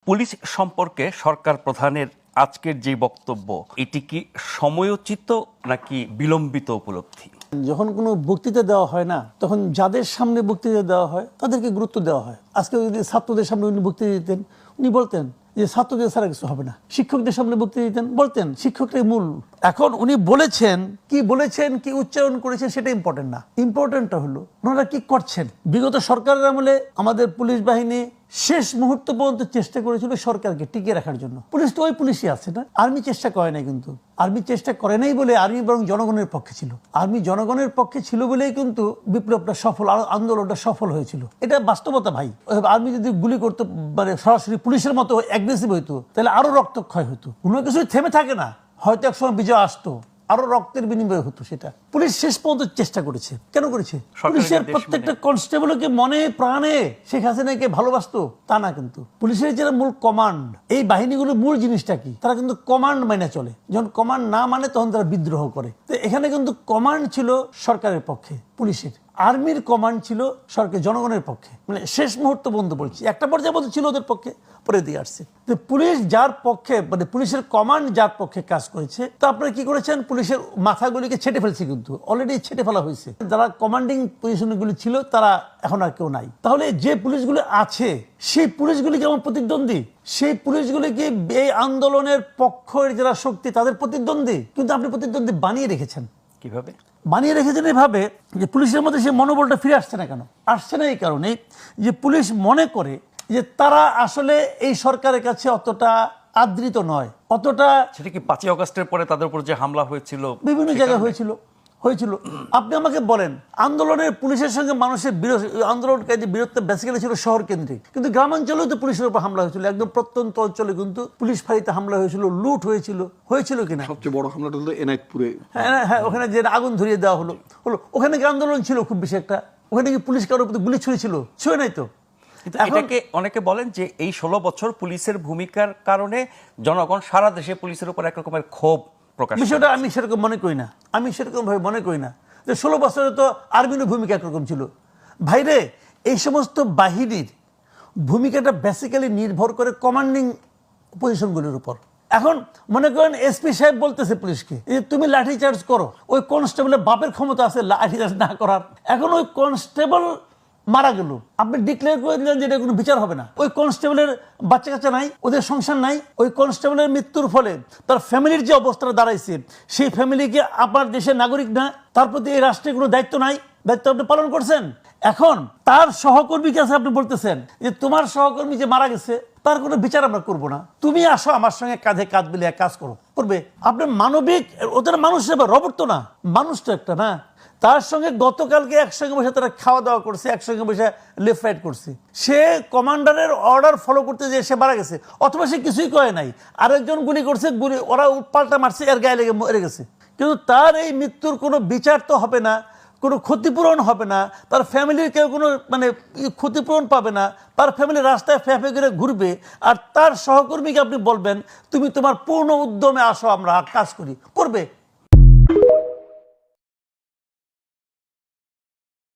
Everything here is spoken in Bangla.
পুলিশ সম্পর্কে সরকার প্রধানের আজকের যে বক্তব্য, এটি কি সময়োচিত নাকি বিলম্বিত উপলব্ধি? যখন কোনো বক্তৃতা দেওয়া হয় না, তখন যাদের সামনে বক্তৃতা দেওয়া হয় তাদেরকে গুরুত্ব দেওয়া হয়। আজকে যদি ছাত্রদের সামনে উনি বক্তৃতা দিতেন, উনি বলতেন যে ছাত্রদের ছাড়া কিছু হবে না। শিক্ষকদের সামনে বক্তৃতা দিতেন, বলতেন শিক্ষকটাই মূল। এখন উনি বলেছেন, কি উচ্চারণ করেছেন সেটা ইম্পর্টেন্ট না। ইম্পর্টেন্টটা হলো ওনারা কি করছেন। বিগত সরকারের আমলে আমাদের পুলিশ বাহিনী শেষ মুহূর্ত পর্যন্ত চেষ্টা করেছিল সরকারকে টিকিয়ে রাখার জন্য। পুলিশ তো ওই পুলিশই আছে না, আর্মি চেষ্টা করে নাই। কিন্তু আর্মি চেষ্টা করে নাই বলে আর্মি বরং জনগণের পক্ষে ছিল। আর্মি জনগণের পক্ষে ছিল বলেই কিন্তু বিপ্লবটা সফল, আন্দোলনটা সফল হয়েছিল। এটা বাস্তবতা ভাই। আর্মি যদি গুলি করতো, মানে সরাসরি পুলিশের মতো অ্যাগ্রেসিভ হইতো, তাহলে আরো রক্তক্ষয় হতো। কোনো কিছুই থেমে থাকে না, হয়তো একসময় বিজয় আসতো, আরো রক্তের বিনিময় হতো। সেটা পুলিশ শেষ পর্যন্ত চেষ্টা করেছে। কেন করেছে? পুলিশের প্রত্যেকটা কনস্টেবলকে মনে প্রাণে শেখ হাসিনাকে ভালোবাসতো তা না। কিন্তু পুলিশের যারা মূল কমান্ড, এই বাহিনীগুলোর মূল জিনিসটা কি? তারা কিন্তু কমান্ড মেনে চলে। যখন কমান্ড না মানে তখন তারা বিদ্রোহ করে। তো এখানে কিন্তু কমান্ড ছিল সরকারের পক্ষে পুলিশের, আর্মির কমান্ড ছিল সরকার জনগণের পক্ষে। মানে শেষ মুহূর্ত বন্ধ বলছি, একটা পর্যায়ে বলতে ছিল ওদের পক্ষে, পরে দিয়ে আসছে। তো পুলিশ যার পক্ষে, মানে পুলিশের কমান্ড যার পক্ষে কাজ করেছে, তো আপনারা কি করেছেন? পুলিশের মাথাগুলিকে ছেটে ফেলছে, কিন্তু অলরেডি ছেটে ফেলা হয়েছে। যারা কমান্ডিং পজিশনগুলি ছিল তারা এখন আর কেউ নাই। তাহলে যে পুলিশগুলো আছে সেই পুলিশগুলি যেমন প্রতিদ্বন্দ্বী, সেই পুলিশগুলি কি এই আন্দোলনের পক্ষের যারা শক্তি তাদের প্রতিদ্বন্দ্বী? কিন্তু আপনি প্রতিদ্বন্দ্বী বানিয়ে রেখেছেন। কিভাবে বানিয়ে রেখেছেন? এভাবে যে পুলিশের মধ্যে সেই মনোবলটা ফিরে আসছে না। কেন আসছে না? এই কারণে যে পুলিশ মনে করে যে তারা আসলে এই সরকারের কাছে অতটা আদৃত নয়, অতটা। সেটা কি 5ই আগস্টের পরে তাদের উপর যে হামলা হয়েছিল বিভিন্ন জায়গায় হয়েছিল। আপনি আমাকে বলেন, আন্দোলনের পুলিশের সঙ্গে মানুষের আন্দোলনকারীদের বিরোধ বেসিক্যালি ছিল শহর কেন্দ্রিক, কিন্তু গ্রামাঞ্চলেও তো পুলিশের উপর হামলা হয়েছিল। একদম প্রত্যন্ত অঞ্চলে কিন্তু পুলিশ ফাঁড়িতে হামলা হয়েছিল, লুট হয়েছিল কিনা? সবচেয়ে বড় হামলাটা হলো এনায়েতপুরে। হ্যাঁ, ওখানে যে আগুন ধরিয়ে দেওয়া হলো। ওখানে কি আন্দোলন ছিল খুব বেশি একটা? ওখানে কি পুলিশ কারোর প্রতি গুলি ছুঁয়ে নাই তো? এটাকে অনেকে বলেন যে এই 16 বছর পুলিশের ভূমিকার কারণে জনগণ সারা দেশে পুলিশের উপর এক রকমের ক্ষোভ প্রকাশ। বিষয়টা আমি সেরকম মনে করি না। আমি সেরকম ভাবে মনে করি না যে 16 বছরে তো আর্মির ভূমিকা একরকম ছিল। ভাইরে, এই সমস্ত বাহিনীর ভূমিকাটা বেসিক্যালি নির্ভর করে কমান্ডিং পজিশনগুলির উপর। এখন মনে করেন এসপি সাহেব বলতেছে পুলিশকে যে তুমি লাঠি চার্জ করো। ওই কনস্টেবলের বাপের ক্ষমতা আছে লাঠি চার্জ না করার। এখন ওই কনস্টেবল মারা গেল, আপনি ডিক্লেয়ার করে দিলেন যে এটা কোনো বিচার হবে না। ওই কনস্টেবলের বাচ্চা কাচ্চা নাই, ওদের সংসার নাই। ওই কনস্টেবলের মৃত্যুর ফলে তার ফ্যামিলির যে অবস্থাটা দাঁড়াইছে, সেই ফ্যামিলি কি আপনার দেশের নাগরিক না? তার প্রতি এই রাষ্ট্রের কোনো দায়িত্ব নাই? দায়িত্ব আপনি পালন করছেন। এখন তার সহকর্মী কাছে আপনি বলতেছেন যে তোমার সহকর্মী যে মারা গেছে তার কোনো বিচার আমরা করবো না, তুমি আসো আমার সঙ্গে কাঁধে কাঁধ মিলিয়ে কাজ করবে। আপনি মানবিক, ওদের মানুষ রবট তো না, মানুষ তো একটা না। তার সঙ্গে গতকালকে একসঙ্গে বসে তারা খাওয়া দাওয়া করছে, একসঙ্গে বসে লেফট রাইট করছে। সে কমান্ডারের অর্ডার ফলো করতে যে সে মারা গেছে, অথবা সে কিছুই করে নাই। আরেকজন গুলি করছে, ওরা পাল্টা মারছে, এর গায়ে লেগে মরে গেছে। কিন্তু তার এই মৃত্যুর কোনো বিচার তো হবে না, কোনো ক্ষতিপূরণ হবে না, তার ফ্যামিলির কেউ কোনো মানে ক্ষতিপূরণ পাবে না। তার ফ্যামিলি রাস্তায় ফ্যাফে করে ঘুরবে। আর তার সহকর্মীকে আপনি বলবেন তুমি তোমার পূর্ণ উদ্যমে আসো, আমরা কাজ করবে।